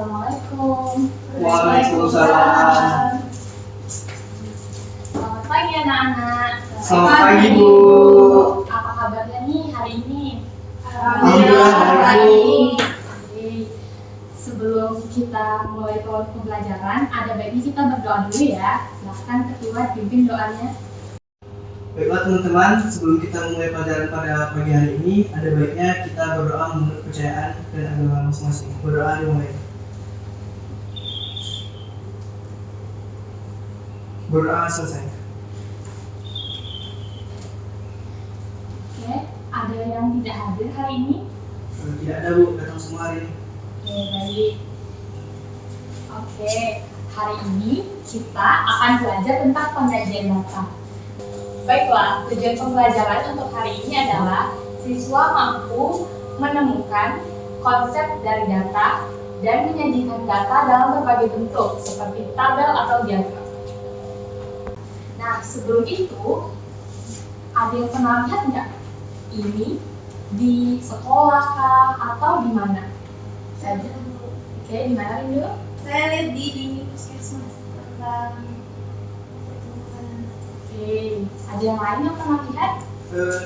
Assalamualaikum. Waalaikumsalam. Selamat pagi anak-anak. Selamat pagi Bu. Apa kabarnya nih hari ini? Alhamdulillah baik. Oke. Sebelum kita mulai pembelajaran, ada baiknya kita berdoa dulu ya. Silahkan ketua pimpin doanya. Baiklah teman-teman, sebelum kita mulai pelajaran pada pagi hari ini, ada baiknya kita berdoa menurut kepercayaan dan agama masing-masing. Berdoa dimulai. Berdoa selesai. Oke, ada yang tidak hadir hari ini? Tidak ada Bu, datang semua hari ini. Oke, baik. Oke, hari ini kita akan belajar tentang penyajian data. Baiklah, tujuan pembelajaran untuk hari ini adalah siswa mampu menemukan konsep dari data dan menyajikan data dalam berbagai bentuk seperti tabel atau diagram. Nah, sebelum itu, ada yang pernah lihat nggak? Ini di sekolah kah atau di mana? Saja. Oke, di mana Rindu? Saya lihat di puskesmas tentang pertumbuhan. Oke, ada yang lain yang pernah lihat?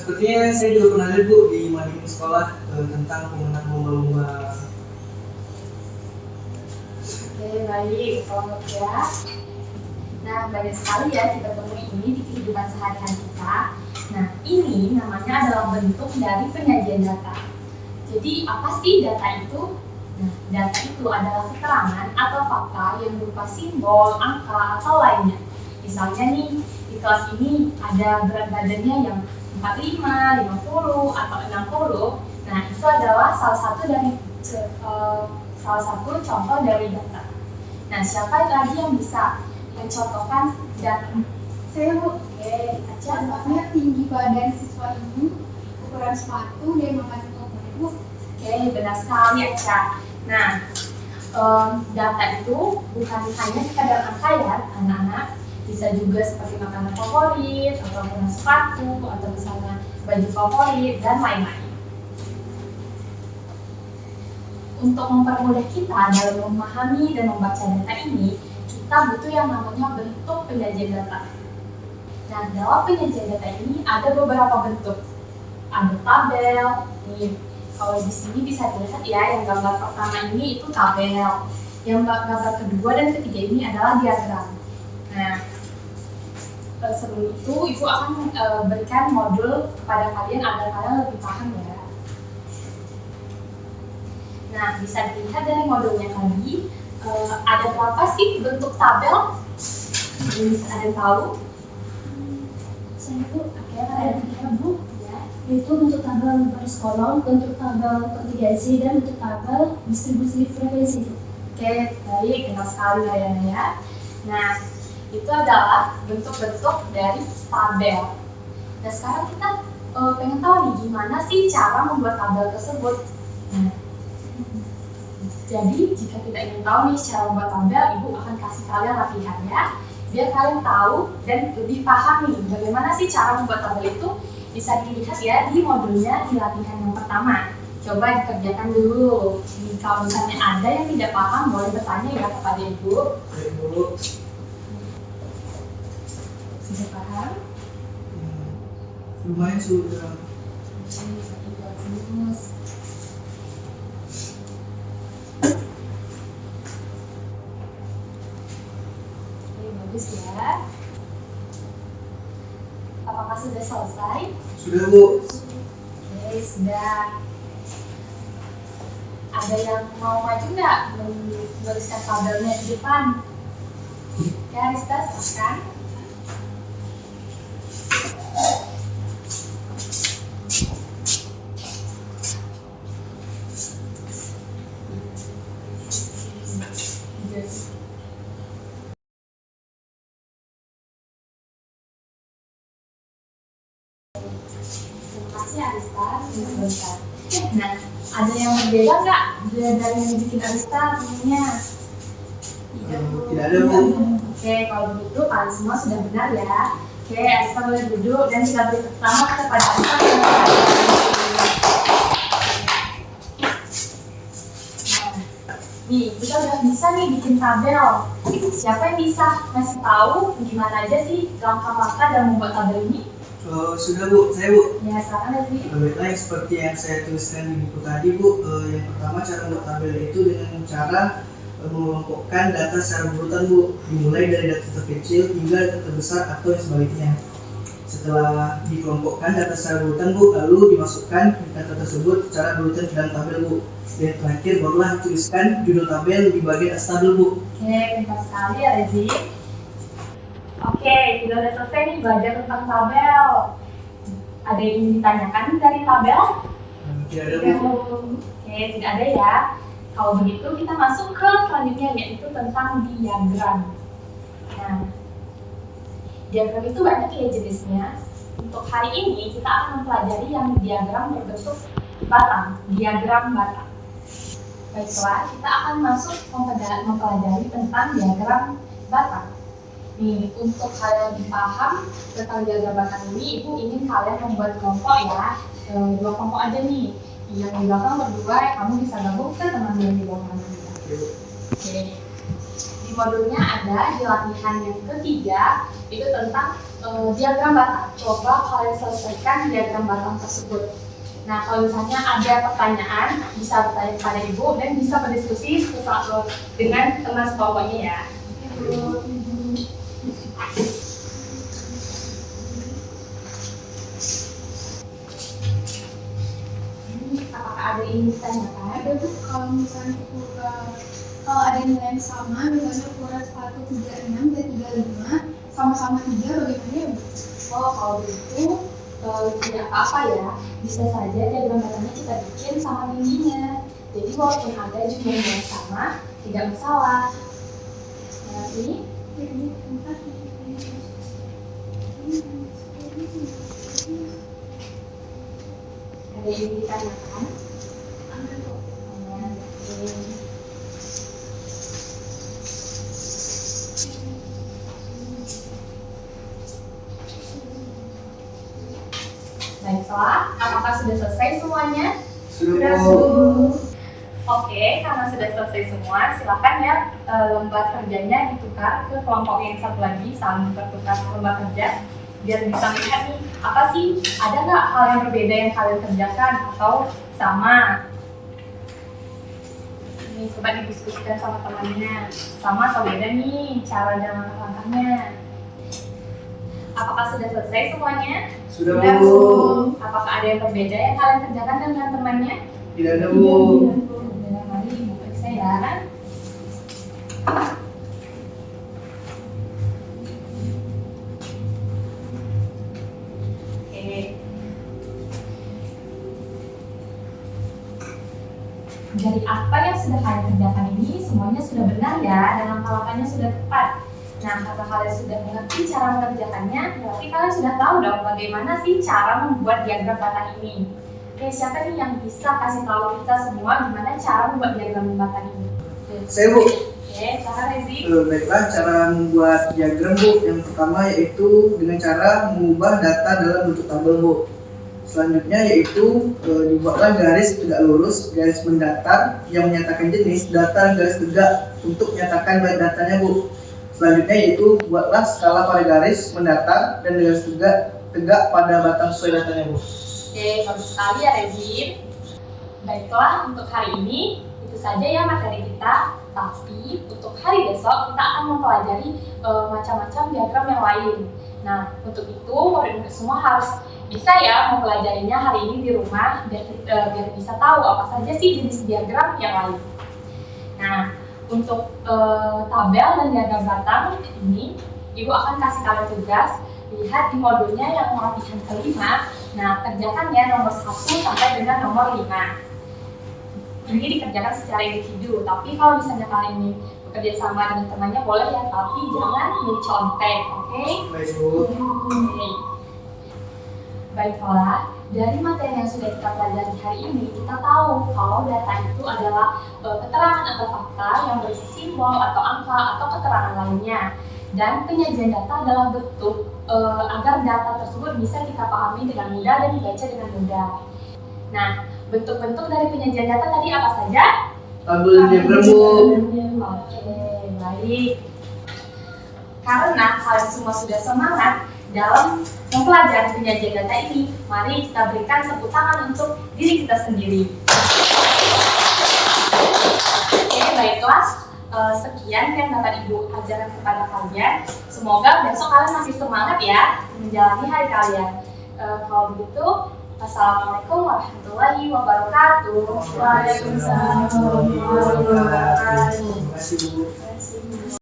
Sepertinya saya juga pernah lihat Bu di mading sekolah tentang penggunaan lomba-lomba. Oke, baik, selamat ya. Nah, banyak sekali ya kita temui ini di kehidupan sehari-hari kita. Nah, ini namanya adalah bentuk dari penyajian data. Jadi, apa sih data itu? Nah, data itu adalah keterangan atau fakta yang berupa simbol, angka, atau lainnya. Misalnya nih, di kelas ini ada berat badannya yang 45, 50, atau 60. Nah, itu adalah salah satu contoh dari data. Nah, siapa lagi yang bisa mencontohkan data? Saya Bu, Oke, Aca. contohnya tinggi badan siswa ini, ukuran sepatu, dan makan komponen Bu. Oke, benar sekali Aca. Nah, data itu bukan hanya sekadar angka ya, anak-anak. Bisa juga seperti makanan favorit, atau makanan sepatu, atau misalnya baju favorit, dan lain-lain. Untuk mempermudah kita dalam memahami dan membaca data ini, kita butuh yang namanya bentuk penyajian data. Nah, dalam penyajian data ini ada beberapa bentuk. Ada tabel, nih. Kalau di sini bisa dilihat ya, yang gambar pertama ini itu tabel. Yang gambar kedua dan ketiga ini adalah diagram. Nah, sebelum itu Ibu akan berikan modul kepada kalian agar kalian lebih paham ya. Nah, bisa dilihat dari modulnya tadi, ada berapa sih bentuk tabel? Ada yang tahu? Saya Bu, Oke, ada yang Bu? Ya. itu bentuk tabel baris kolom, bentuk tabel kontinggensi, dan bentuk tabel distribusi frekuensi. Oke, baik, benar sekali ya. Nah, itu adalah bentuk-bentuk dari tabel. Nah, sekarang kita pengen tahu nih gimana sih cara membuat tabel tersebut. Nah, jadi jika tidak ingin tahu nih cara membuat tabel, Ibu akan kasih kalian latihan ya, biar kalian tahu dan lebih paham nih bagaimana sih cara membuat tabel itu. Bisa dilihat ya di modulnya di latihan yang pertama. Coba dikerjakan dulu. Kalau misalnya ada yang tidak paham, boleh bertanya ya kepada Ibu. Baik Bu. Sudah paham? Lumayan sudah. Bagus. Oke, bagus ya. Apakah sudah selesai? Sudah Bu. Oke, sudah. Ada yang mau maju nggak menuliskan tabelnya di depan? Oke, Arista, silakan. Terima kasih Arista, sebentar. Nah, ada yang berbeda nggak dari yang bikin Arista namanya? Tidak ada Bu. Oke, kalau begitu kalian semua sudah benar ya. Oke, Arista boleh duduk dan kita beri tepuk tangan kepada Arista. Nah, nih kita udah bisa nih bikin tabel. Siapa yang bisa ngasih tahu gimana aja sih langkah-langkah dalam membuat tabel ini? Oh, sudah Bu, saya Bu. Ya, silakan Lezir. Baiklah, seperti yang saya tuliskan di buku tadi Bu, yang pertama cara membuat tabel itu dengan cara mengelompokkan data secara berurutan Bu, dimulai dari data terkecil hingga data terbesar atau yang sebaliknya. Setelah dikelompokkan data secara berurutan Bu, lalu dimasukkan data tersebut secara berurutan ke dalam tabel Bu. Dan terakhir barulah dituliskan judul tabel di bagian atas tabel Bu. Oke, pintar sekali ya Lezir. Oke, kita udah selesai nih belajar tentang tabel. Ada yang ingin ditanyakan dari tabel? Tidak ada Bu. Oke, tidak ada ya. Kalau begitu kita masuk ke selanjutnya, yaitu tentang diagram. Nah, diagram itu banyak ya jenisnya. Untuk hari ini kita akan mempelajari yang diagram berbentuk batang, diagram batang. Baiklah, kita akan masuk mempelajari tentang diagram batang. Nih, untuk kalian lebih paham tentang diagram batang ini, Ibu ingin kalian membuat kelompok ya. Dua kelompok aja nih. Yang di belakang berdua, kamu bisa gabung ke teman yang di belakang juga. Oke. Di modulnya ada di latihan yang ketiga itu tentang diagram batang. Coba kalian selesaikan diagram batang tersebut. Nah, kalau misalnya ada pertanyaan, bisa bertanya kepada Ibu dan bisa berdiskusi dengan teman sekelompoknya ya. Apakah ada yang ingin ditanyakan? Ada tuh kalau misalnya kalau ada nilai yang sama, misalnya ukuran 136 dan 35 sama-sama 3, bagaimana ya Bu? Oh, kalau begitu tidak apa-apa ya. Bisa saja diagram batangnya kita bikin sama tingginya. Jadi walaupun ada jumlah yang sama, tidak masalah. Nah, ini Jadi 4 ada yang ingin ditanyakan? ada kok. Oke. Baiklah, apakah sudah selesai semuanya? Sudah Sudah, Bu. Oke, karena sudah selesai semua, silakan ya lembar kerjanya ditukar ke kelompok yang satu lagi, saling bertukar lembar kerja, biar bisa melihat nih, apa sih, ada nggak hal yang berbeda yang kalian kerjakan atau sama? Ini coba didiskusikan sama temannya, sama atau beda nih cara dan langkah-langkahnya. Apakah sudah selesai semuanya? Sudah Sudah, Bu. Bu. Apakah ada yang berbeda yang kalian kerjakan dengan temannya? Tidak ada Bu. Mari Ibu periksa ya. Oke. Dari apa yang sudah kalian kerjakan ini, semuanya sudah benar ya, dan langkah-langkahnya sudah tepat. Nah, karena kalian sudah mengerti cara mengerjakannya, berarti kalian sudah tahu dong bagaimana sih cara membuat diagram batang ini. Oke, siapa nih yang bisa kasih tahu kita semua gimana cara membuat diagram batang ini? Saya Bu. Oke, cara Rezi. Baiklah, cara membuat diagram Bu. Yang pertama yaitu dengan cara mengubah data dalam bentuk tabel Bu. Selanjutnya yaitu dibuatlah garis tegak lurus, garis mendatar yang menyatakan jenis, datar, garis tegak untuk menyatakan baik datanya Bu. Selanjutnya yaitu buatlah skala pada garis mendatar dan garis tegak pada batang sesuai datanya Bu. Oke, bagus sekali ya Rezin. Baiklah, untuk hari ini itu saja ya materi kita. Tapi untuk hari besok kita akan mempelajari macam-macam diagram yang lain. Nah, untuk itu murid-murid semua harus bisa ya mempelajarinya hari ini di rumah biar bisa tahu apa saja sih jenis diagram yang lain. Nah, untuk tabel dan diagram batang ini, Ibu akan kasih kalian tugas lihat di modulnya yang latihan kelima. Nah, kerjakan ya nomor 1 sampai dengan nomor 5. Ini dikerjakan secara individu, tapi kalau misalnya kalian ini bekerja sama dengan temannya boleh ya, tapi jangan mencontek, oke? Baik Bu. Oke. Baiklah, dari materi yang sudah kita pelajari hari ini, kita tahu kalau data itu adalah keterangan atau fakta yang berisi simbol atau angka atau keterangan lainnya. Dan penyajian data dalam bentuk agar data tersebut bisa kita pahami dengan mudah dan dibaca dengan mudah. Nah, bentuk-bentuk dari penyajian data tadi apa saja? tabel diagram, Bu. Oke, baik. Karena kalian semua sudah semangat dalam mempelajari penyajian data ini, mari kita berikan tepuk tangan untuk diri kita sendiri. Oke, baiklah. Sekian yang dapat Ibu ajarkan kepada kalian. Semoga besok kalian masih semangat ya menjalani hari kalian. Kalau begitu, Assalamualaikum warahmatullahi wabarakatuh. Waalaikumsalam warahmatullahi wabarakatuh. Terima kasih, Bu.